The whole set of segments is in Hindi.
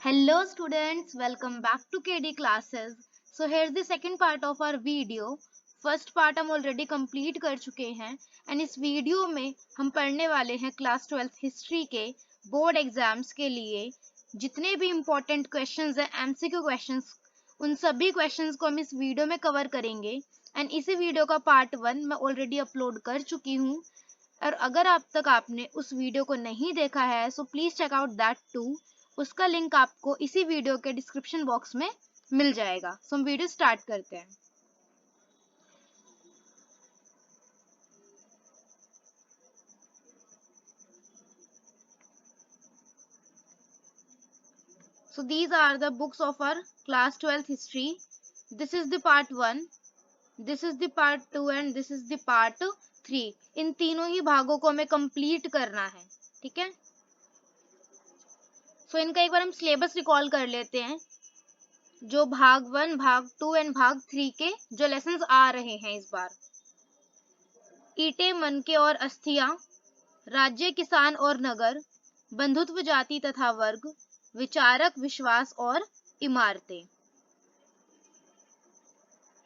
Hello students, welcome back to KD classes. So here's the second part of our video. First part हम already complete कर चुके हैं and इस वीडियो में हम पढ़ने वाले हैं क्लास 12th हिस्ट्री के बोर्ड एग्जाम्स के लिए जितने भी important questions हैं MCQ questions उन सभी questions को हम इस वीडियो में कवर करेंगे and इसी वीडियो का पार्ट 1 मैं ऑलरेडी अपलोड कर चुकी हूँ और अगर अब तक आपने उस वीडियो को नहीं देखा है so please check out that too. उसका लिंक आपको इसी वीडियो के डिस्क्रिप्शन बॉक्स में मिल जाएगा। सो हम वीडियो स्टार्ट करते हैं। So these are the books of our class 12th history. This is the part 1, this is the part 2 and this is the part 3. इन तीनों ही भागों को हमें कंप्लीट करना है, ठीक है। सो इनका एक बार हम सिलेबस रिकॉल कर लेते हैं। जो भाग 1, भाग 2 एंड भाग 3 के जो लेसन्स आ रहे हैं इस बार। ईंटें, मनके और अस्थियां, राज्य, किसान और नगर, बंधुत्व, जाति तथा वर्ग, विचारक, विश्वास और इमारतें,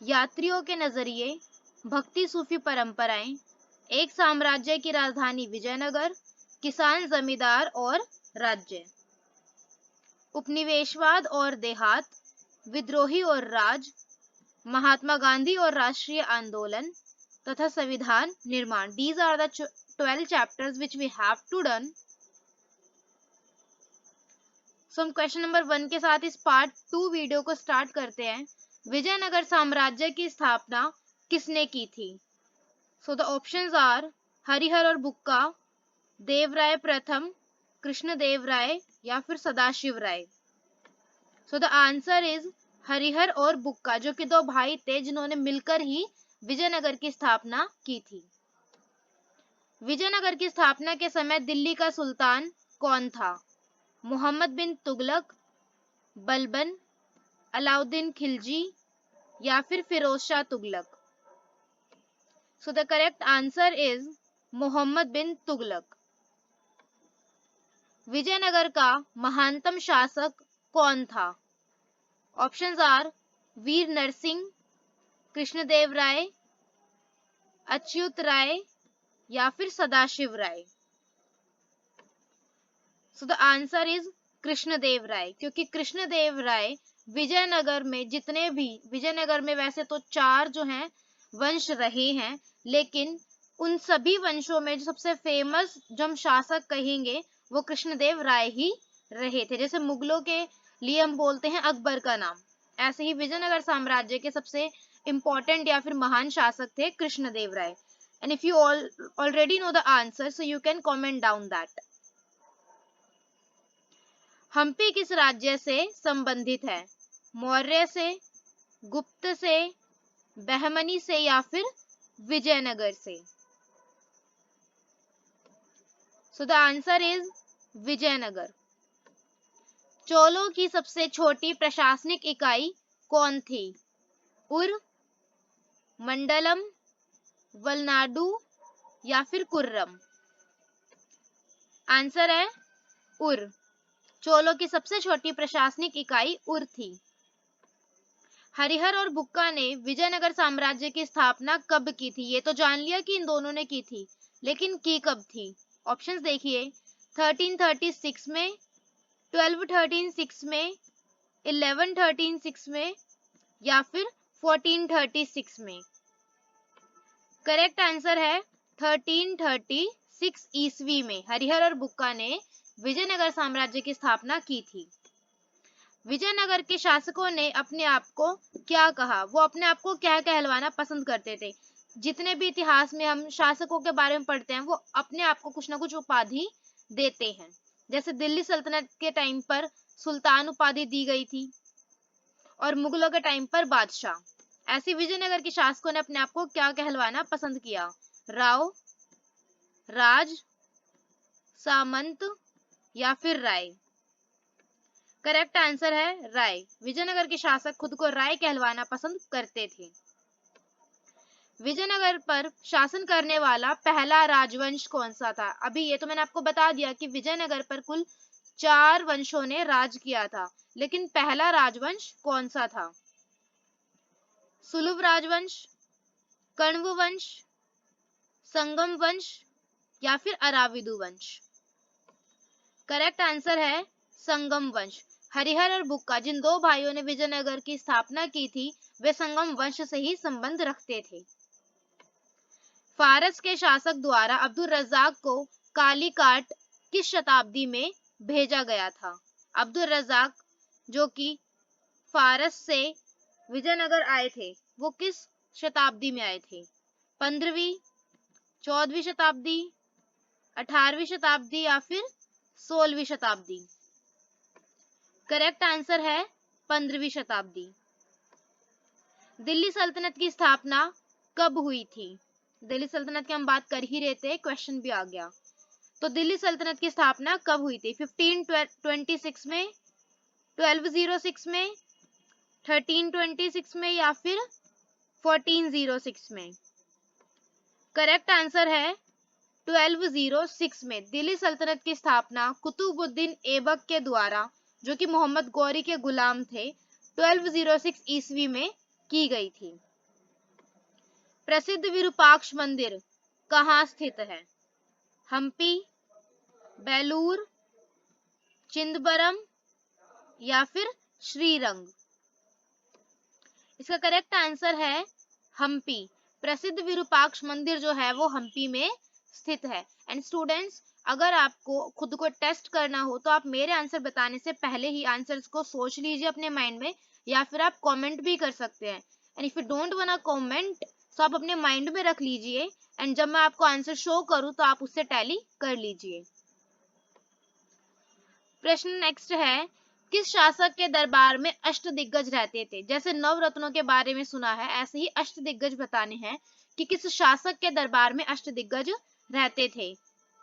यात्रियों के नजरिए, भक्ति, सूफी परंपराएं, एक साम्राज्य की राजधानी विजयनगर, किसान, जमींदार और राज्य, उपनिवेशवाद और देहात, विद्रोही और राज, महात्मा गांधी और राष्ट्रीय आंदोलन तथा संविधान निर्माण। These are the 12 chapters which we have to done. So हम क्वेश्चन नंबर 1 के साथ इस पार्ट 2 वीडियो को स्टार्ट करते हैं। विजयनगर साम्राज्य की स्थापना किसने की थी? So the options are Harihar और बुक्का, देवराय प्रथम, कृष्णदेव राय या फिर सदाशिव राय। So the answer is Harihar और बुक्का, जो कि दो भाई थे जिन्होंने मिलकर ही विजयनगर की स्थापना की थी। विजयनगर की स्थापना के समय दिल्ली का सुल्तान कौन था? मोहम्मद बिन तुगलक, बलबन, अलाउद्दीन खिलजी या फिर Firoz Shah Tughlaq. So the correct answer is Muhammad bin Tughlaq. Vijayanagar का महानतम शासक कौन था? ऑप्शंस आर वीर नरसिंह, कृष्णदेव राय, अच्युत राय या फिर Sadashiva Raya. So the answer is Krishnadeva Raya, क्योंकि कृष्णदेव राय विजयनगर में जितने भी विजयनगर में वैसे तो 4 जो हैं वंश रहे हैं, लेकिन उन सभी वंशों में जो सबसे फेमस जो हम शासक कहेंगे वो कृष्णदेव राय ही रहे थे। जैसे मुगलों के लिए हम बोलते हैं अकबर का नाम, ऐसे ही विजयनगर साम्राज्य के सबसे इंपॉर्टेंट या फिर महान शासक थे Krishnadeva Raya. And if you already know the answer so you can comment down that. Hampi किस राज्य से संबंधित है? मौर्य से, गुप्त से, बहमनी से या फिर विजयनगर से? So the answer is Vijayanagar. चोलों की सबसे छोटी प्रशासनिक इकाई कौन थी? उर, मंडलम, वलनाडु या फिर कुर्रम? आंसर है उर। चोलों की सबसे छोटी प्रशासनिक इकाई उर थी। हरिहर और बुक्का ने विजयनगर साम्राज्य की स्थापना कब की थी? ये तो जान लिया कि इन दोनों ने की थी, लेकिन की कब थी? ऑप्शंस देखिए, 1336 में, 1213 में, 1113 में या फिर 1436 में। करेक्ट आंसर है 1336 ईस्वी में हरिहर और बुक्का ने विजयनगर साम्राज्य की स्थापना की थी। विजयनगर के शासकों ने अपने आप को क्या कहा? वो अपने आप को क्या कहलवाना पसंद करते थे? जितने भी इतिहास में हम शासकों के बारे में पढ़ते हैं वो अपने आप को कुछ ना कुछ उपाधि देते हैं। जैसे दिल्ली सल्तनत के टाइम पर सुल्तान उपाधि दी गई थी और मुगलों के टाइम पर बादशाह। ऐसे विजयनगर के शासकों ने अपने आप को क्या कहलवाना पसंद किया? राव, राज, सामंत या फिर राय? करेक्ट आंसर है राय। विजयनगर के शासक खुद को राय कहलवाना पसंद करते थे। विजयनगर पर शासन करने वाला पहला राजवंश कौन सा था? अभी ये तो मैंने आपको बता दिया कि विजयनगर पर कुल 4 वंशों ने राज किया था, लेकिन पहला राजवंश कौन सा था? सुलभ राजवंश, कण्व वंश, संगम वंश या फिर अराविदु वंश? करेक्ट आंसर है संगम वंश। हरिहर और बुक्का जिन दो भाइयों ने विजयनगर की स्थापना की थी, वे संगम वंश से ही संबंध रखते थे। फारस के शासक द्वारा अब्दुल रज्जाक को कालीकाट किस शताब्दी में भेजा गया था? अब्दुल रज्जाक जो कि फारस से विजयनगर आए थे, वो किस शताब्दी में आए थे? 15वीं, 14वीं शताब्दी, 18वीं शताब्दी या फिर 16वीं शताब्दी? करेक्ट आंसर है 15वीं शताब्दी। दिल्ली सल्तनत की स्थापना कब हुई थी? दिल्ली सल्तनत की हम बात कर ही रहे थे, क्वेश्चन भी आ गया। तो दिल्ली सल्तनत की स्थापना कब हुई थी? 1526 में, 1206 में, 1326 में या फिर 1406 में? करेक्ट आंसर है 1206 में। दिल्ली सल्तनत की स्थापना कुतुबुद्दीन ऐबक के द्वारा, जो कि मोहम्मद गौरी के गुलाम थे, 1206 ईस्वी में की गई थी। प्रसिद्ध विरूपाक्ष मंदिर कहाँ स्थित है? हम्पी, बेलूर, चिदंबरम या फिर श्रीरंग? इसका करेक्ट आंसर है हम्पी। प्रसिद्ध विरूपाक्ष मंदिर जो है वो हम्पी में स्थित है। एंड स्टूडेंट्स, अगर आपको खुद को टेस्ट करना हो तो आप मेरे आंसर बताने से पहले ही आंसर्स को सोच लीजिए अपने माइंड में, या फिर आप कमेंट भी कर सकते हैं। And if you don't want comment, तो आप अपने माइंड में रख लीजिए, एंड जब मैं आपको आंसर शो करूं तो आप उससे टैली कर लीजिए। प्रश्न नेक्स्ट है, किस शासक के दरबार में अष्टदिग्गज रहते थे? जैसे नवरत्नों के बारे में सुना है, ऐसे ही अष्टदिग्गज बताने हैं कि किस शासक के दरबार में अष्टदिग्गज रहते थे।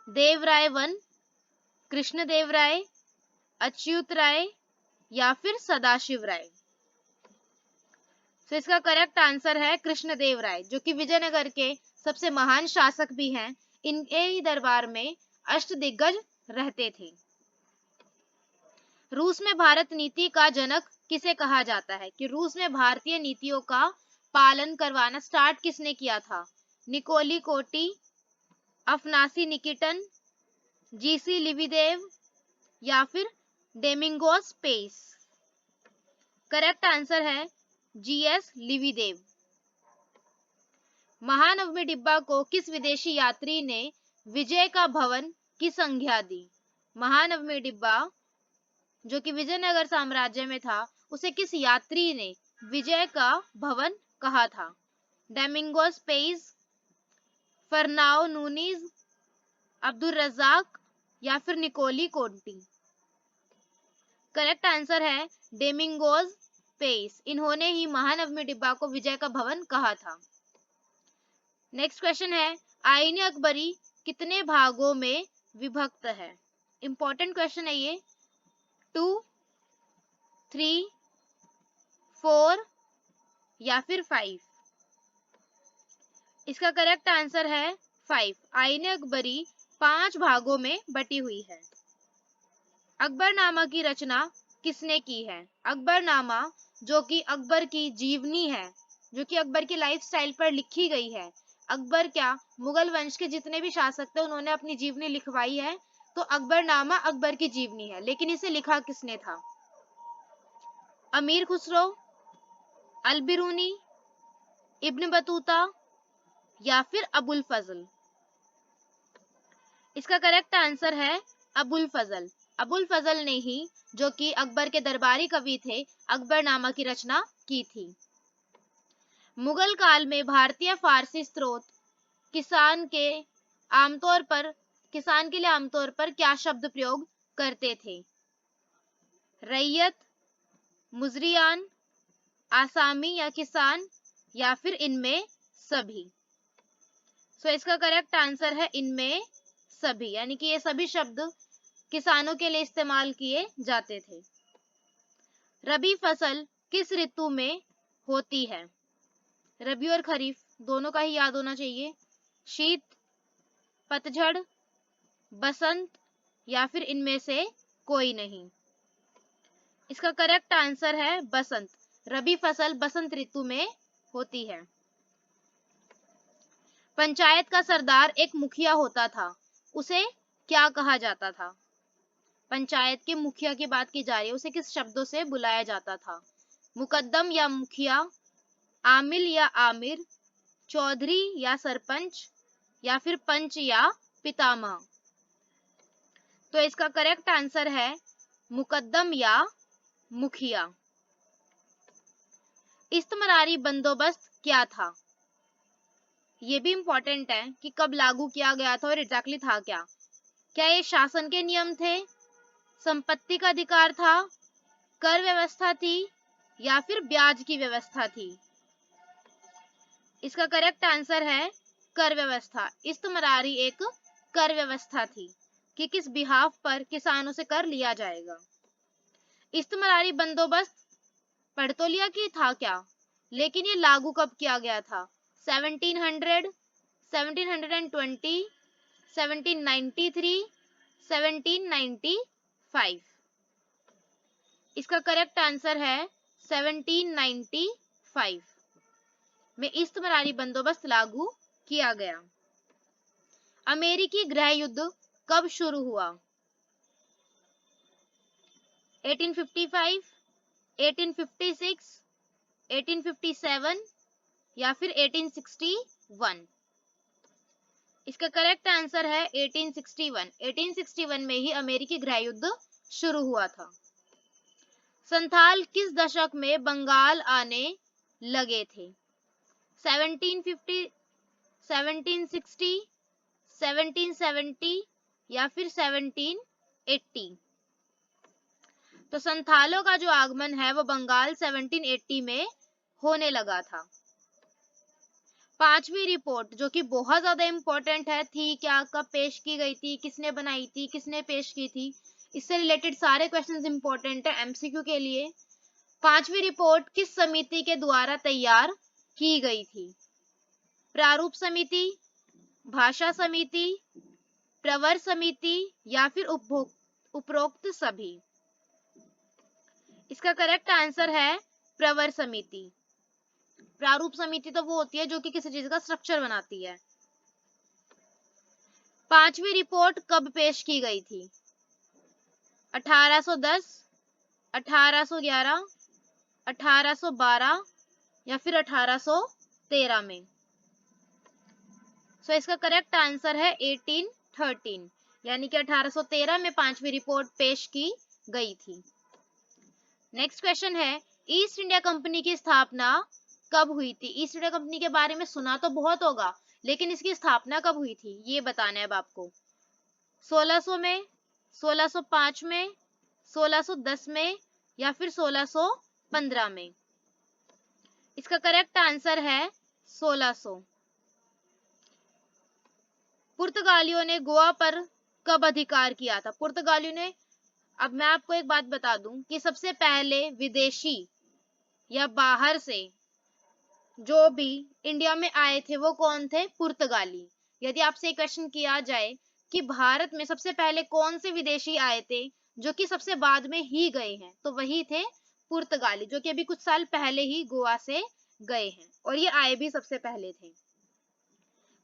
देवराय वन, कृष्णदेव राय, अच्युत राय या फिर सदाशिव राय? तो इसका करेक्ट आंसर है कृष्णदेव राय, जो कि विजयनगर के सबसे महान शासक भी हैं। इनके ही दरबार में अष्टदिग्गज रहते थे। रूस में भारत नीति का जनक किसे कहा जाता है? कि रूस में भारतीय नीतियों का पालन करवाना स्टार्ट किसने किया था? निकोली कोटी, अफनासी निकिटन, जीसी लिविदेव या फिर डेमिंगोस पेस? करेक्ट आंसर है जीएस लिविदेव। महानवमी डिब्बा को किस विदेशी यात्री ने विजय का भवन की संज्ञा दी? महानवमी डिब्बा जो कि विजयनगर साम्राज्य में था, उसे किस यात्री ने विजय का भवन कहा था? डेमिंगोस पेस, फरनाओ नूनीज, अब्दुल रज्जाक या फिर निकोली कोटी? करेक्ट आंसर है डेमिंगोस पेस। इन्होंने ही महानवमी डिब्बा को विजय का भवन कहा था। नेक्स्ट क्वेश्चन है, आईने अकबरी कितने भागों में विभक्त है? इंपॉर्टेंट क्वेश्चन है ये। 2, 3, 4 या फिर 5? इसका करेक्ट आंसर है 5। आईने अकबरी 5 भागों में बटी हुई है। अकबरनामा की रचना किसने की है? अकबरनामा जो कि अकबर की जीवनी है, जो कि अकबर की लाइफस्टाइल पर लिखी गई है। अकबर क्या, मुगल वंश के जितने भी शासक थे उन्होंने अपनी जीवनी लिखवाई है, तो अकबरनामा अकबर की जीवनी है। लेकिन इसे लिखा किसने था? अमीर खुसरो, अल-बिरूनी, इब्न बतूता या फिर अबुल फजल? इसका करेक्ट आंसर है अबुल फजल। अबुल फजल ने ही, जो कि अकबर के दरबारी कवि थे, अकबरनामा की रचना की थी। मुगल काल में भारतीय फारसी स्त्रोत किसान के लिए आमतौर पर क्या शब्द प्रयोग करते थे? रैयत, मुजरियान, आसामी या किसान या फिर इनमें सभी? सो इसका करेक्ट आंसर है इनमें सभी, यानी कि ये सभी शब्द किसानों के लिए इस्तेमाल किए जाते थे। रबी फसल किस ऋतु में होती है? रबी और खरीफ दोनों का ही याद होना चाहिए। शीत, पतझड़, बसंत या फिर इनमें से कोई नहीं। इसका करेक्ट आंसर है बसंत। रबी फसल बसंत ऋतु में होती है। पंचायत का सरदार एक मुखिया होता था, उसे क्या कहा जाता था? पंचायत के मुखिया की बात की जा रही है, उसे किस शब्दों से बुलाया जाता था? मुकद्दम या मुखिया, आमिल या आमिर, चौधरी या सरपंच, या फिर पंच या पितामह? तो इसका करेक्ट आंसर है मुकद्दम या मुखिया। इस्तमरारी बंदोबस्त क्या था? ये भी इंपॉर्टेंट है कि कब लागू किया गया था और एग्जैक्टली था क्या? क्या ये शासन के नियम थे, संपत्ति का अधिकार था, कर व्यवस्था थी, या फिर ब्याज की व्यवस्था थी? इसका करेक्ट आंसर है कर व्यवस्था। इस्तमरारी एक कर व्यवस्था थी कि किस बिहाफ पर किसानों से कर लिया जाएगा। इस्तमरारी बंदोबस्त पढ़ तो लिया कि था क्या, लेकिन ये लागू कब किया गया था? 1700, 1720, 1793, 1795? इसका करेक्ट आंसर है 1795 में इस्तमरारी बंदोबस्त लागू किया गया। अमेरिकी गृह युद्ध कब शुरू हुआ? 1855, 1856, 1857 या फिर 1861? इसका करेक्ट आंसर है 1861। 1861 में ही अमेरिकी गृह युद्ध शुरू हुआ था। संथाल किस दशक में बंगाल आने लगे थे? 1750, 1760, 1770 या फिर 1780? तो संथालों का जो आगमन है वो बंगाल 1780 में होने लगा था। पांचवी रिपोर्ट जो कि बहुत ज्यादा इंपॉर्टेंट है, थी क्या, कब पेश की गई थी, किसने बनाई थी, किसने पेश की थी, इससे रिलेटेड सारे क्वेश्चंस इंपॉर्टेंट है एमसीक्यू के लिए। पांचवी रिपोर्ट किस समिति के द्वारा तैयार की गई थी? प्रारूप समिति, भाषा समिति, प्रवर समिति या फिर उपरोक्त सभी? इसका करेक्ट आंसर है प्रवर समिति। प्रारूप समिति तो वो होती है जो कि किसी चीज का स्ट्रक्चर बनाती है। पांचवी रिपोर्ट कब पेश की गई थी? 1810, 1811, 1812 या फिर 1813 में? सो इसका करेक्ट आंसर है 1813, यानी कि 1813 में पांचवी रिपोर्ट पेश की गई थी। नेक्स्ट क्वेश्चन है, ईस्ट इंडिया कंपनी की स्थापना कब हुई थी? ईस्ट इंडिया कंपनी के बारे में सुना तो बहुत होगा, लेकिन इसकी स्थापना कब हुई थी ये बताना है अब आपको। 1600 में, 1605 में, 1610 में या फिर 1615 में? इसका करेक्ट आंसर है 1600। पुर्तगालियों ने गोवा पर कब अधिकार किया था? पुर्तगालियों ने, अब मैं आपको एक बात बता दूं कि सबसे पहले विदेशी या बाहर से जो भी इंडिया में आए थे वो कौन थे? पुर्तगाली। यदि आपसे क्वेश्चन किया जाए कि भारत में सबसे पहले कौन से विदेशी आए थे जो कि सबसे बाद में ही गए हैं, तो वही थे पुर्तगाली, जो कि अभी कुछ साल पहले ही गोवा से गए हैं और ये आए भी सबसे पहले थे।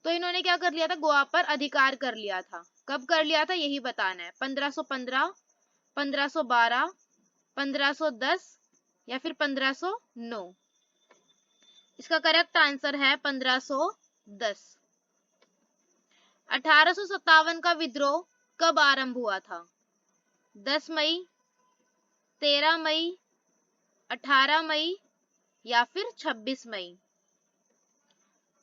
तो इन्होंने क्या कर लिया था? गोवा पर अधिकार कर लिया था। कब कर लिया था यही बताना है। 1515, 1512, 1510 या फिर 1509? इसका करेक्ट आंसर है 1510। 1857 का विद्रोह कब आरंभ हुआ था? 10 मई, 13 मई, 18 मई या फिर 26 मई?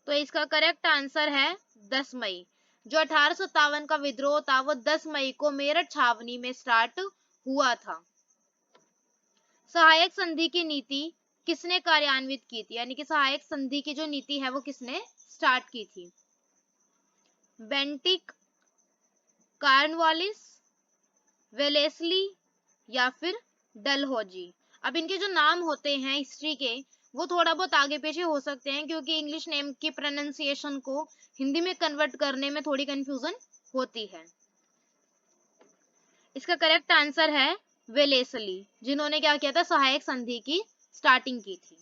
तो इसका करेक्ट आंसर है 10 मई। जो 1857 का विद्रोह था वो 10 मई को मेरठ छावनी में स्टार्ट हुआ था। सहायक संधि की नीति किसने कार्यान्वित की थी? यानी कि सहायक संधि की जो नीति है वो किसने स्टार्ट की थी? बेंटिक, कार्नवालिस, वेलेस्ली या फिर डलहौजी? अब इनके जो नाम होते हैं हिस्ट्री के वो थोड़ा बहुत आगे पीछे हो सकते हैं, क्योंकि इंग्लिश नेम की प्रोनाउंसिएशन को हिंदी में कन्वर्ट करने में थोड़ी कंफ्यूजन होती है। इसका करेक्ट आंसर है वेलेस्ली, जिन्होंने क्या किया था, सहायक संधि की स्टार्टिंग की थी।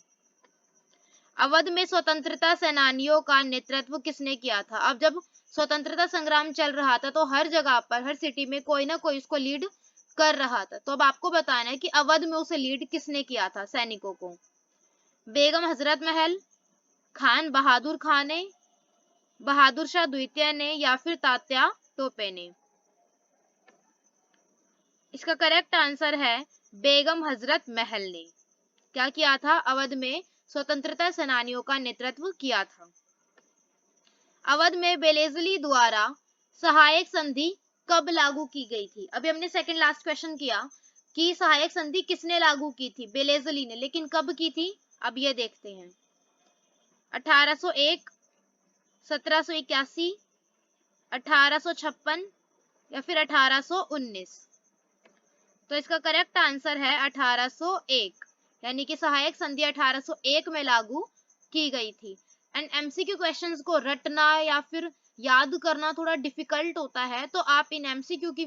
अवध में स्वतंत्रता सेनानियों का नेतृत्व किसने किया था? अब जब स्वतंत्रता संग्राम चल रहा था तो हर जगह पर, हर सिटी में कोई ना कोई उसको लीड कर रहा था। तो अब आपको बताना है कि अवध में उसे लीड किसने किया था सैनिकों को? बेगम हजरत महल, खान बहादुर खान ने, बहादुर शाह द्वितीय ने, या फिर तात्या टोपे ने? इसका करेक्ट आंसर है बेगम हजरत महल ने। क्या किया था? अवध में स्वतंत्रता सेनानियों का नेतृत्व किया था। अवध में वेलेस्ली द्वारा सहायक संधि कब लागू की गई थी? अभी हमने सेकंड लास्ट क्वेश्चन किया कि सहायक संधि किसने लागू की थी? वेलेस्ली ने, लेकिन कब की थी? अब ये देखते हैं। 1801, 1781, 1856 या फिर 1819? तो इसका करेक्ट आंसर है 1801, यानी कि सहायक संधि 1801 में लागू की गई थी। एंड एमसीक्यू क्वेश्चंस को रटना या फिर याद करना थोड़ा डिफिकल्ट होता है, तो आप इन एमसीक्यू की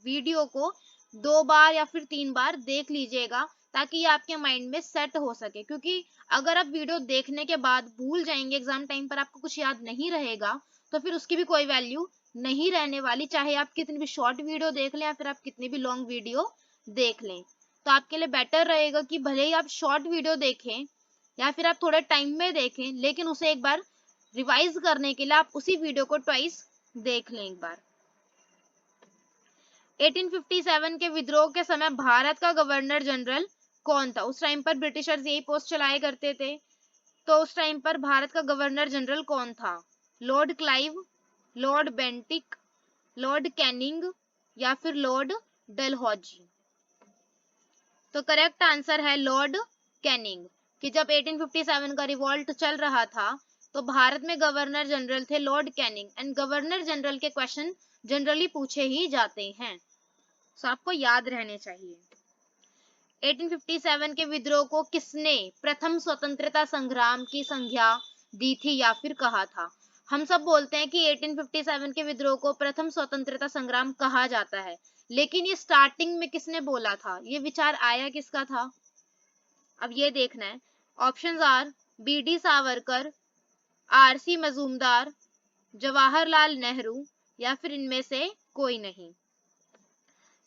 वीडियो को 2 बार या फिर 3 बार देख लीजिएगा, ताकि ये आपके माइंड में सेट हो सके। क्योंकि अगर आप वीडियो देखने के बाद भूल जाएंगे, एग्जाम टाइम पर आपको कुछ याद नहीं रहेगा, तो फिर उसकी भी कोई वैल्यू नहीं रहने वाली, चाहे आप कितनी भी शॉर्ट वीडियो देख लें या फिर आप कितनी भी लॉन्ग वीडियो देख लें। तो आपके लिए बेटर रहेगा कि भले ही आप शॉर्ट वीडियो देखें या फिर आप थोड़े टाइम में देखें, लेकिन उसे एक बार रिवाइज करने के लिए आप उसी वीडियो को ट्वाइस देख लें एक बार। 1857 के विद्रोह के समय भारत का गवर्नर जनरल कौन था? उस टाइम पर ब्रिटिशर्स यही पोस्ट चलाए करते थे, तो उस टाइम पर भारत का गवर्नर जनरल कौन था? Lord Clive, Lord Bentinck, Lord Canning या फिर लॉर्ड डलहौजी? तो करेक्ट आंसर है लॉर्ड कैनिंग, कि जब 1857 का रिवॉल्ट चल रहा था तो भारत में गवर्नर जनरल थे Lord Canning. And governor general के क्वेश्चन जनरली पूछे ही जाते हैं, सो आपको याद रहने चाहिए। 1857 के विद्रोह को किसने प्रथम स्वतंत्रता संग्राम की संज्ञा दी थी या फिर कहा था? हम सब बोलते हैं कि 1857 के विद्रोह को प्रथम स्वतंत्रता संग्राम कहा जाता है, लेकिन ये स्टार्टिंग में किसने बोला था? ये विचार आया किसका था? अब ये देखना है। Options are B D Savarkar, R C Majumdar, Jawaharlal Nehru या फिर इनमें से कोई नहीं।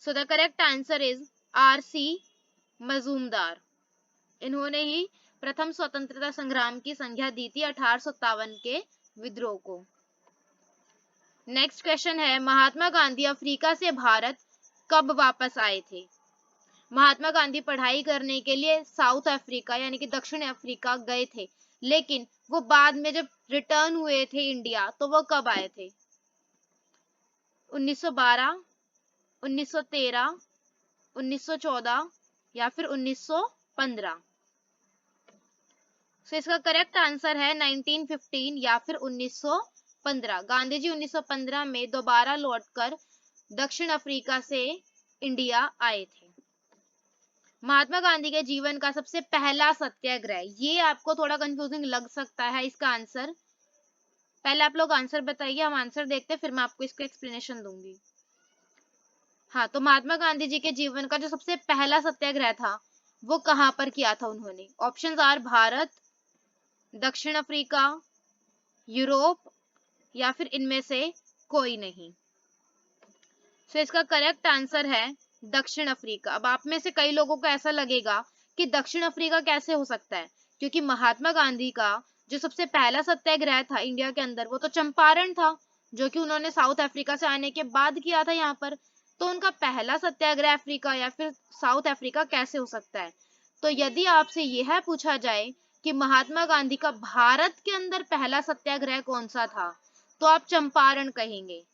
So the correct answer is R C Majumdar. इन्होंने ही प्रथम स्वतंत्रता संग्राम की संज्ञा दी थी 1857 के विद्रोह को। नेक्स्ट क्वेश्चन है, महात्मा गांधी अफ्रीका से भारत कब वापस आए थे? महात्मा गांधी पढ़ाई करने के लिए साउथ अफ्रीका यानी कि दक्षिण अफ्रीका गए थे, लेकिन वो बाद में जब रिटर्न हुए थे इंडिया तो वो कब आए थे? 1912, 1913, 1914 या फिर 1915? सो इसका करेक्ट आंसर है 1915 या फिर 1915। गांधी जी 1915 में दोबारा लौटकर दक्षिण अफ्रीका से इंडिया आए थे। महात्मा गांधी के जीवन का सबसे पहला सत्याग्रह, ये आपको थोड़ा कंफ्यूजिंग लग सकता है इसका आंसर। पहले आप लोग आंसर बताइए, हम आंसर देखते हैं, फिर मैं आपको इसका एक्सप्लेनेशन दूंगी। हाँ, तो महात्मा गांधी जी के जीवन का जो सबसे पहला सत्याग्रह था वो कहाँ पर किया था उन्होंने? ऑप्शंस आर भारत, दक्षिण अफ्रीका, यूरोप या फिर इनमें से कोई नहीं। सो इसका करेक्ट आंसर है दक्षिण अफ्रीका। अब आप में से कई लोगों को ऐसा लगेगा कि दक्षिण अफ्रीका कैसे हो सकता है, क्योंकि महात्मा गांधी का जो सबसे पहला सत्याग्रह था इंडिया के अंदर वो तो चंपारण था, जो कि उन्होंने साउथ अफ्रीका से आने के बाद किया था यहाँ पर। तो उनका पहला सत्याग्रह अफ्रीका या फिर साउथ अफ्रीका कैसे हो सकता है? तो यदि आपसे यह पूछा जाए कि महात्मा गांधी का भारत के अंदर पहला सत्याग्रह कौन सा था, तो आप चंपारण कहेंगे।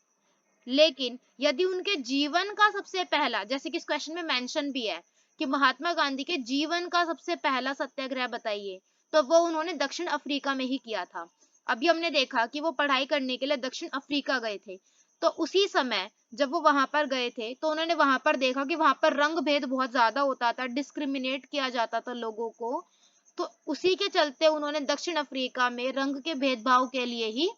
लेकिन यदि उनके जीवन का सबसे पहला, जैसे कि इस क्वेश्चन में मेंशन भी है कि महात्मा गांधी के जीवन का सबसे पहला सत्याग्रह बताइए, तो वो उन्होंने दक्षिण अफ्रीका में ही किया था। अभी हमने देखा कि वो पढ़ाई करने के लिए दक्षिण अफ्रीका गए थे, तो उसी समय जब वो वहां पर गए थे तो उन्होंने वहां पर देखा कि वहां पर रंग भेद बहुत ज्यादा होता था, डिस्क्रिमिनेट किया जाता था लोगों को। तो उसी के चलते उन्होंने दक्षिण अफ्रीका में रंग के भेदभाव के लिए ही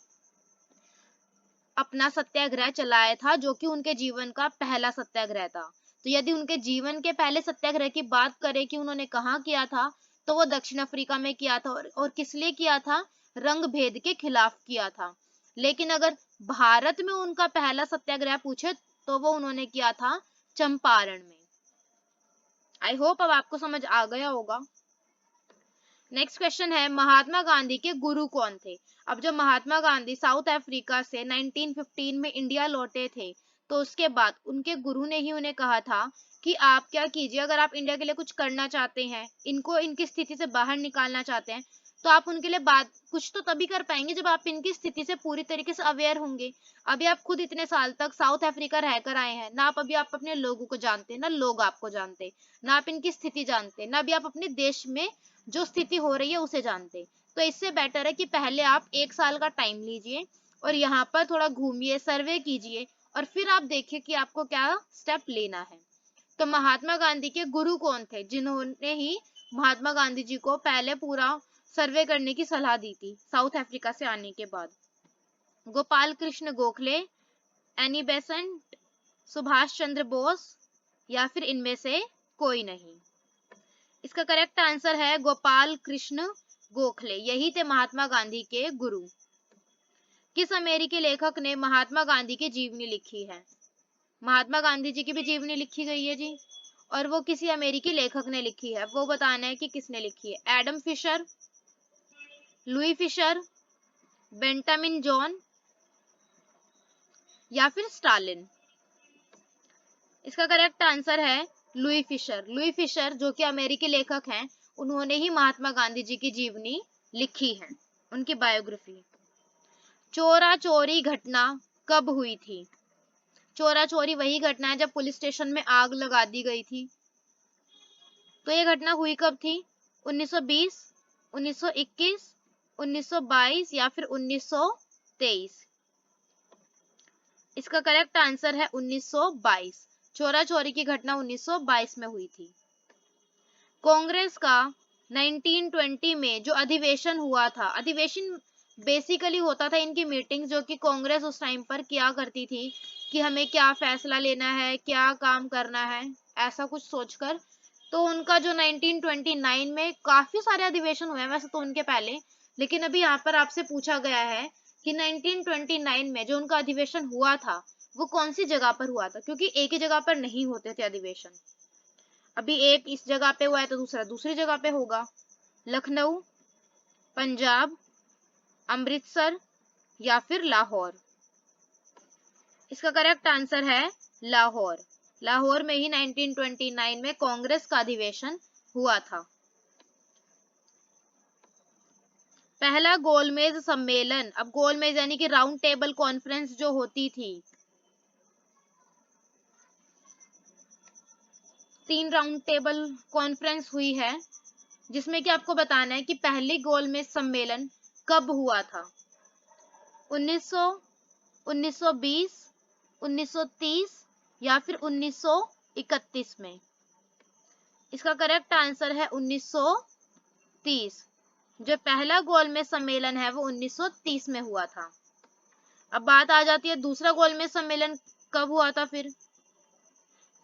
अपना सत्याग्रह चलाया था, जो कि उनके जीवन का पहला सत्याग्रह था। तो यदि उनके जीवन के पहले सत्याग्रह की बात करें कि उन्होंने कहाँ किया था, तो वो दक्षिण अफ्रीका में किया था। और किस लिए किया था? रंग भेद के खिलाफ किया था। लेकिन अगर भारत में उनका पहला सत्याग्रह पूछे तो वो उन्होंने किया था चंपारण में। आई होप अब आपको समझ आ गया होगा। नेक्स्ट क्वेश्चन है, महात्मा गांधी के गुरु कौन थे? अब जब महात्मा गांधी साउथ अफ्रीका से 1915 में इंडिया लौटे थे, तो उसके बाद उनके गुरु ने ही उन्हें कहा था कि आप क्या कीजिए, अगर आप इंडिया के लिए कुछ करना चाहते हैं, इनको इनकी स्थिति से बाहर निकालना चाहते हैं, तो आप उनके लिए बात कुछ तो तभी कर पाएंगे जब आप इनकी स्थिति से पूरी तरीके से अवेयर होंगे। अभी आप खुद इतने साल तक साउथ अफ्रीका रहकर आए हैं ना, अभी आप अपने लोगों को जानते हैं ना लोग आपको जानते, ना आप इनकी स्थिति जानते, ना अभी आप अपने देश में जो स्थिति हो रही है उसे जानते। तो इससे बेटर है कि पहले आप 1 साल का टाइम लीजिए और यहाँ पर थोड़ा घूमिए, सर्वे कीजिए, और फिर आप देखिए कि आपको क्या स्टेप लेना है। तो महात्मा गांधी के गुरु कौन थे जिन्होंने ही महात्मा गांधी जी को पहले पूरा सर्वे करने की सलाह दी थी साउथ अफ्रीका से आने के बाद? गोपाल कृष्ण गोखले, एनी बेसेंट, सुभाष चंद्र बोस, या फिर इनमें से कोई नहीं? इसका करेक्ट आंसर है गोपाल कृष्ण गोखले, यही थे महात्मा गांधी के गुरु। किस अमेरिकी लेखक ने महात्मा गांधी की जीवनी लिखी है? महात्मा गांधी जी की भी जीवनी लिखी गई है जी, और वो किसी अमेरिकी लेखक ने लिखी है, वो बताना है कि किसने लिखी है। Adam Fischer, Louis Fischer, Benjamin John, या फिर स्टालिन? इसका करेक्ट आंसर है लुई फिशर। लुई फिशर जो कि अमेरिकी लेखक हैं, उन्होंने ही महात्मा गांधी जी की जीवनी लिखी है, उनकी बायोग्राफी। चोरा चोरी घटना कब हुई थी? चोरा चोरी वही घटना है जब पुलिस स्टेशन में आग लगा दी गई थी। तो ये घटना हुई कब थी? 1920, 1921, 1922 या फिर 1923? इसका करेक्ट आंसर है 1922। चोरा चोरी की घटना 1922 में हुई थी। कांग्रेस का 1920 में जो अधिवेशन हुआ था, अधिवेशन बेसिकली होता था इनकी मीटिंग, जो कि कांग्रेस उस टाइम पर किया करती थी कि हमें क्या फैसला लेना है, क्या काम करना है, ऐसा कुछ सोचकर। तो उनका जो 1929 में काफी सारे अधिवेशन हुए हैं वैसे तो उनके पहले, लेकिन अभी यहाँ पर आपसे पूछा गया है कि 1929 में जो उनका अधिवेशन हुआ था वो कौन सी जगह पर हुआ था, क्योंकि एक ही जगह पर नहीं होते थे अधिवेशन। अभी एक इस जगह पे हुआ है तो दूसरा दूसरी जगह पे होगा। लखनऊ, पंजाब, अमृतसर, या फिर लाहौर? इसका करेक्ट आंसर है लाहौर। लाहौर में ही 1929 में कांग्रेस का अधिवेशन हुआ था। पहला गोलमेज सम्मेलन, अब गोलमेज यानी कि राउंड टेबल कॉन्फ्रेंस जो होती थी, 3 राउंड टेबल कॉन्फ्रेंस हुई है, जिसमें कि आपको बताना है कि पहली गोलमेज सम्मेलन कब हुआ था? 1900, 1920, 1930 या फिर 1931 में? इसका करेक्ट आंसर है 1930। जो पहला गोलमेज सम्मेलन है वो 1930 में हुआ था। अब बात आ जाती है दूसरा गोलमेज सम्मेलन कब हुआ था फिर?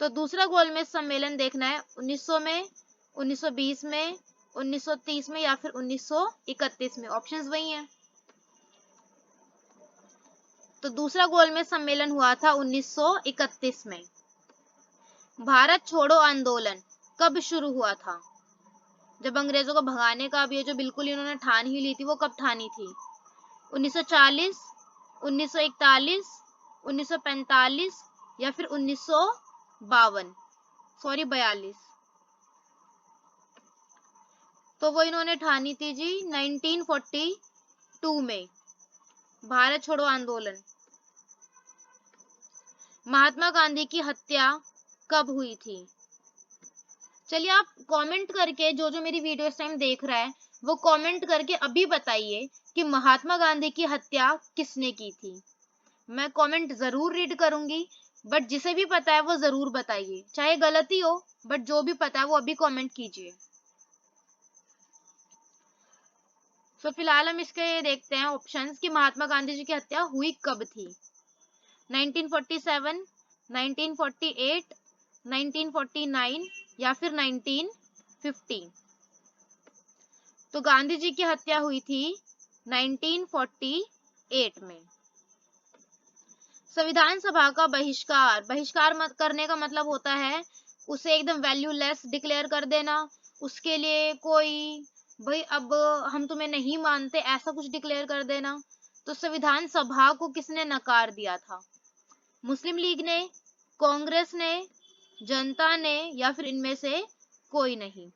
तो दूसरा गोलमेज सम्मेलन देखना है 1900 में, 1920 में, 1930 में, या फिर 1931 में? ऑप्शंस वही हैं। तो दूसरा गोलमेज सम्मेलन हुआ था 1931 में। भारत छोड़ो आंदोलन कब शुरू हुआ था? जब अंग्रेजों को भगाने का अब ये जो बिल्कुल इन्होंने ठान ही ली थी, वो कब ठानी थी? 1940, 1941, 1945 या फिर 1952? सॉरी 42। तो वो इन्होंने ठानी थी जी 1942 में, भारत छोड़ो आंदोलन। महात्मा गांधी की हत्या कब हुई थी? चलिए आप कमेंट करके, जो जो मेरी वीडियो इस टाइम देख रहा है वो कमेंट करके अभी बताइए कि महात्मा गांधी की हत्या किसने की थी। मैं कमेंट जरूर रीड करूंगी, बट जिसे भी पता है वो जरूर बताइए, चाहे गलती हो, बट जो भी पता है वो अभी कमेंट कीजिए। तो फिलहाल हम इसके देखते हैं ऑप्शंस कि महात्मा गांधी जी की हत्या हुई कब थी। 1947, 1948, 1949 या फिर 1950? तो गांधी जी की हत्या हुई थी 1948 में। संविधान सभा का बहिष्कार, बहिष्कार मत करने का मतलब होता है उसे एकदम वैल्यूलेस डिक्लेयर कर देना, उसके लिए कोई भाई अब हम तुम्हें नहीं मानते ऐसा कुछ डिक्लेयर कर देना। तो संविधान सभा को किसने नकार दिया था? मुस्लिम लीग ने, कांग्रेस ने, जनता ने या फिर इनमें से कोई नहीं?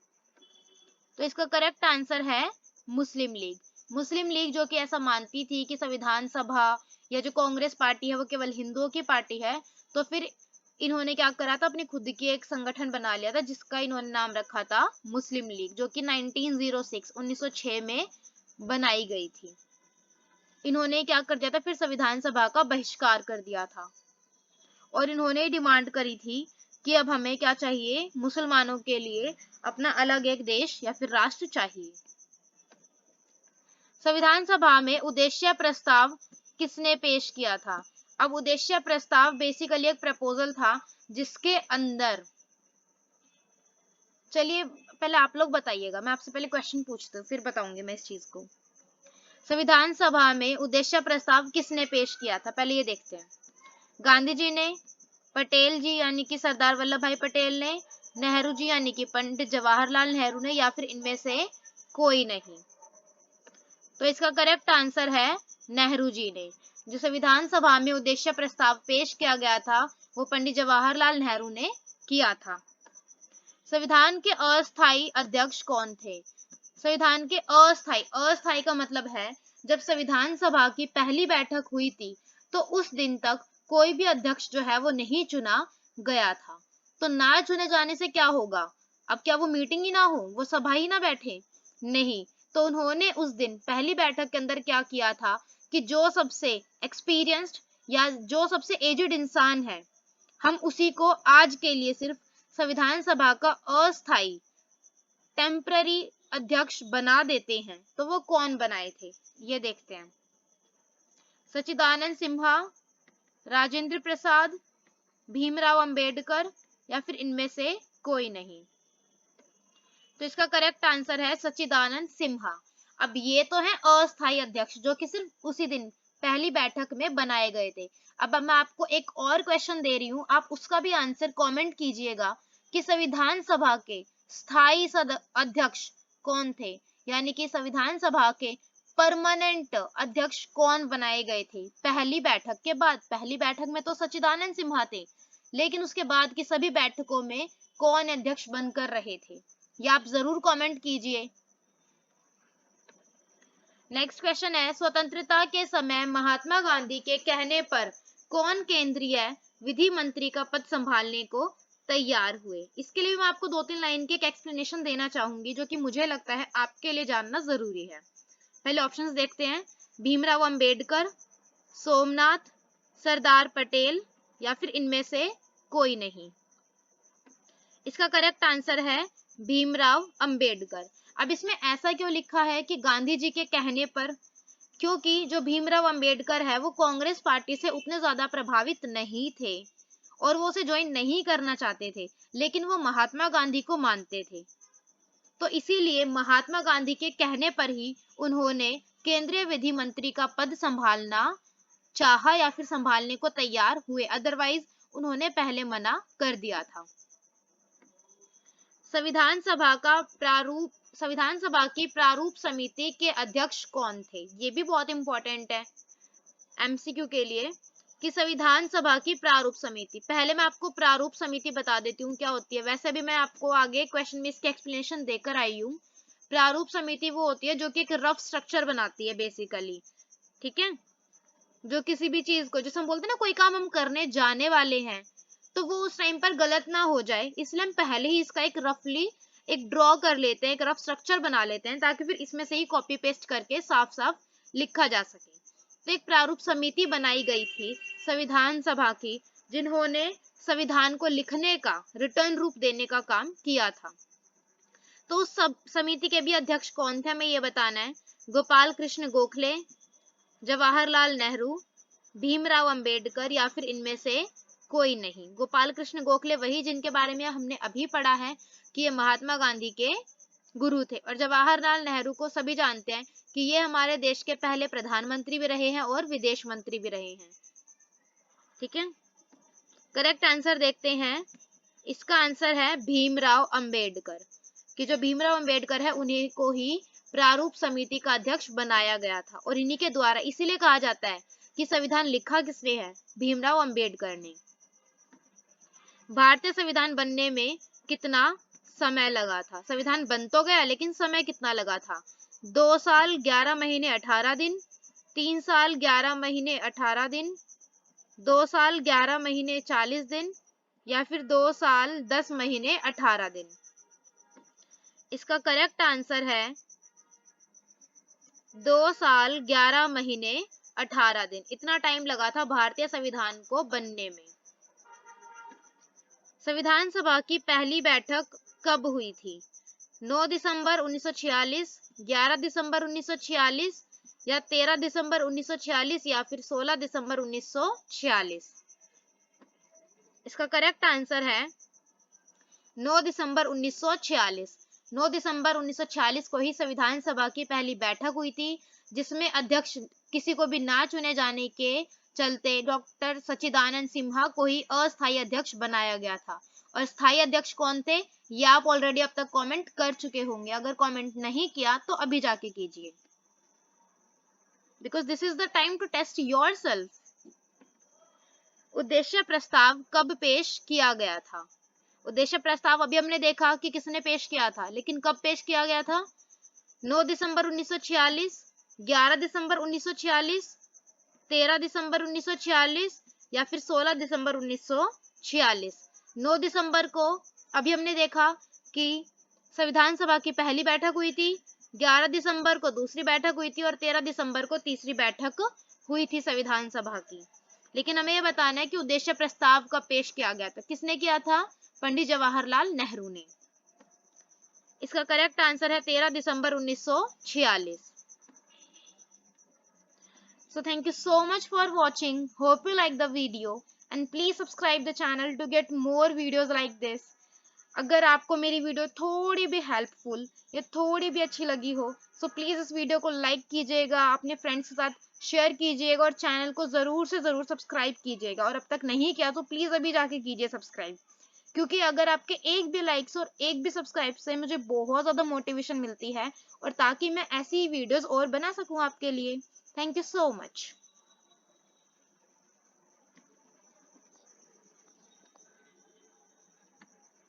तो इसका करेक्ट आंसर है मुस्लिम लीग। मुस्लिम लीग जो कि ऐसा मानती थी कि संविधान सभा या जो कांग्रेस पार्टी है वो केवल हिंदुओं की पार्टी है, तो फिर इन्होंने क्या करा था, अपनी खुद की एक संगठन बना लिया था जिसका इन्होंने नाम रखा था मुस्लिम लीग, जो कि 1906 में बनाई गई थी। इन्होंने क्या कर दिया था, फिर संविधान सभा का बहिष्कार कर दिया था और इन्होंने डिमांड करी थी कि अब हमें क्या चाहिए, मुसलमानों के लिए अपना अलग एक देश या फिर राष्ट्र चाहिए। संविधान सभा में उद्देश्य प्रस्ताव किसने पेश किया था? अब उद्देश्य प्रस्ताव बेसिकली एक प्रपोजल था जिसके अंदर, चलिए पहले आप लोग बताइएगा, मैं आपसे पहले क्वेश्चन पूछती हूँ फिर बताऊंगी मैं इस चीज को। संविधान सभा में उद्देश्य प्रस्ताव किसने पेश किया था, पहले ये देखते हैं। गांधी जी ने, पटेल जी यानी कि सरदार वल्लभ भाई पटेल ने, नेहरू जी यानी कि पंडित जवाहरलाल नेहरू ने या फिर इनमें से कोई नहीं? तो इसका करेक्ट आंसर है नेहरू जी ने। जो संविधान सभा में उद्देश्य प्रस्ताव पेश किया गया था वो पंडित जवाहरलाल नेहरू ने किया था। संविधान के अस्थायी अध्यक्ष कौन थे? संविधान के अस्थायी, अस्थायी का मतलब है जब संविधान सभा की पहली बैठक हुई थी तो उस दिन तक कोई भी अध्यक्ष जो है वो नहीं चुना गया था। तो ना चुने जाने से क्या होगा, अब क्या वो मीटिंग ही ना हो, वो सभा ही ना बैठे? नहीं। तो उन्होंने उस दिन पहली बैठक के अंदर क्या किया था कि जो सबसे एक्सपीरियंस्ड या जो सबसे एजेड इंसान है हम उसी को आज के लिए सिर्फ संविधान सभा का अस्थायी टेम्पररी अध्यक्ष बना देते हैं। तो वो कौन बनाए थे, ये देखते हैं। सच्चिदानंद सिन्हा, राजेंद्र प्रसाद, भीमराव अंबेडकर या फिर इनमें से कोई नहीं? तो इसका करेक्ट आंसर है सच्चिदानंद सिन्हा। अब ये तो है अस्थायी अध्यक्ष जो कि सिर्फ उसी दिन पहली बैठक में बनाए गए थे। अब मैं आपको एक और क्वेश्चन दे रही हूँ, आप उसका भी आंसर कमेंट कीजिएगा कि संविधान सभा के स्थायी अध्यक्ष कौन थे, यानी कि संविधान सभा के परमानेंट अध्यक्ष कौन बनाए गए थे पहली बैठक के बाद। पहली बैठक में तो सच्चिदानंद सिन्हा थे, लेकिन उसके बाद की सभी बैठकों में कौन अध्यक्ष बनकर रहे थे, ये आप जरूर कमेंट कीजिए। नेक्स्ट क्वेश्चन है, स्वतंत्रता के समय महात्मा गांधी के कहने पर कौन केंद्रीय विधि मंत्री का पद संभालने को तैयार हुए? इसके लिए मैं आपको 2-3 लाइन की एक एक्सप्लेनेशन देना चाहूंगी जो कि मुझे लगता है आपके लिए जानना जरूरी है। पहले ऑप्शंस देखते हैं, भीमराव अंबेडकर, सोमनाथ, सरदार पटेल या फिर इनमें से कोई नहीं? इसका करेक्ट आंसर है भीमराव अंबेडकर। अब इसमें ऐसा क्यों लिखा है कि गांधी जी के कहने पर? क्योंकि जो भीमराव अंबेडकर है वो कांग्रेस पार्टी से उतने ज्यादा प्रभावित नहीं थे और वो उसे ज्वाइन नहीं करना चाहते थे, लेकिन वो महात्मा गांधी को मानते थे। तो इसीलिए महात्मा गांधी के कहने पर ही उन्होंने केंद्रीय विधि मंत्री का पद संभालना चाहा या फिर संभालने को तैयार हुए, अदरवाइज उन्होंने पहले मना कर दिया था। संविधान सभा की प्रारूप समिति के अध्यक्ष कौन थे? ये भी बहुत इंपॉर्टेंट है एमसीक्यू के लिए कि संविधान सभा की प्रारूप समिति, पहले मैं आपको प्रारूप समिति बता देती हूँ क्या होती है। वैसे भी मैं आपको आगे क्वेश्चन में इसकी एक्सप्लेनेशन देकर आई हूँ। प्रारूप समिति वो होती है जो कि एक रफ स्ट्रक्चर बनाती है बेसिकली, ठीक है, जो किसी भी चीज को, जैसे हम बोलते हैं ना कोई काम हम करने जाने वाले हैं तो वो उस टाइम पर गलत ना हो जाए, इसलिए हम पहले ही इसका एक रफली एक ड्रॉ कर लेते हैं, एक रफ स्ट्रक्चर बना लेते हैं ताकि फिर इसमें से ही कॉपी पेस्ट करके साफ साफ लिखा जा सके। तो एक प्रारूप समिति बनाई गई थी संविधान सभा की जिन्होंने संविधान को लिखने का, रिटर्न रूप देने का काम किया था। तो उस समिति के भी अध्यक्ष कौन थे हमें ये बताना है। गोपाल कृष्ण गोखले, जवाहरलाल नेहरू, भीमराव अंबेडकर या फिर इनमें से कोई नहीं। गोपाल कृष्ण गोखले वही जिनके बारे में हमने अभी पढ़ा है कि ये महात्मा गांधी के गुरु थे। और जवाहरलाल नेहरू को सभी जानते हैं कि ये हमारे देश के पहले प्रधानमंत्री भी रहे हैं और विदेश मंत्री भी रहे हैं। ठीक है, करेक्ट आंसर देखते हैं। इसका आंसर है भीमराव अंबेडकर, कि जो भीमराव अंबेडकर है उन्हीं को ही प्रारूप समिति का अध्यक्ष बनाया गया था। और इन्हीं के द्वारा, इसीलिए कहा जाता है कि संविधान लिखा किसने है, भीमराव अंबेडकर ने। भारतीय संविधान बनने में कितना समय लगा था? संविधान बन तो गया लेकिन समय कितना लगा था? 2 साल 11 महीने 18 दिन, 3 साल 11 महीने 18 दिन, 2 साल 11 महीने 40 दिन, या फिर 2 साल 10 महीने 18 दिन। इसका करेक्ट आंसर है 2 साल 11 महीने 18 दिन। इतना टाइम लगा था भारतीय संविधान को बनने में। संविधान सभा की पहली बैठक कब हुई थी? 9 दिसंबर 1946, 11 दिसंबर 1946, या 13 दिसंबर 1946, या फिर 16 दिसंबर 1946। इसका करेक्ट आंसर है 9 दिसंबर 1946। 9 दिसंबर 1946 को ही संविधान सभा की पहली बैठक हुई थी, जिसमें अध्यक्ष किसी को भी ना चुने जाने के चलते डॉक्टर सच्चिदानंद सिन्हा को ही अस्थायी अध्यक्ष बनाया गया था। और स्थायी अध्यक्ष कौन थे, ये आप ऑलरेडी अब तक कमेंट कर चुके होंगे। अगर कमेंट नहीं किया तो अभी जाके कीजिए, because this is the time to test yourself. उद्देश्य प्रस्ताव कब पेश किया गया था? उद्देश्य प्रस्ताव अभी हमने देखा कि किसने पेश किया था, लेकिन कब पेश किया गया था? 9 दिसंबर 1946, 11 दिसंबर 1946, 13 दिसंबर 1946, या फिर 16 दिसंबर 1946। 9 दिसंबर को अभी हमने देखा कि संविधान सभा की पहली बैठक हुई थी, 11 दिसंबर को दूसरी बैठक हुई थी, और 13 दिसंबर को तीसरी बैठक हुई थी संविधान सभा की। लेकिन हमें यह बताना है कि उद्देश्य प्रस्ताव कब पेश किया गया था, किसने किया था? पंडित जवाहरलाल नेहरू ने। इसका करेक्ट आंसर है 13 दिसंबर 1946। So thank you so much for watching. Hope you like the video and please subscribe the channel to get more videos like this. अगर आपको मेरी वीडियो थोड़ी भी हेल्पफुल या थोड़ी भी अच्छी लगी हो तो प्लीज इस वीडियो को लाइक कीजिएगा, अपने फ्रेंड्स के साथ शेयर कीजिएगा और चैनल को जरूर से जरूर सब्सक्राइब कीजिएगा। और अब तक नहीं किया तो प्लीज अभी जाके कीजिए सब्सक्राइब, क्योंकि अगर आपके एक भी लाइक्स और एक भी सब्सक्राइब से मुझे बहुत ज्यादा मोटिवेशन मिलती है, और ताकि मैं ऐसी वीडियोस और बना सकूं आपके लिए। Thank you so much.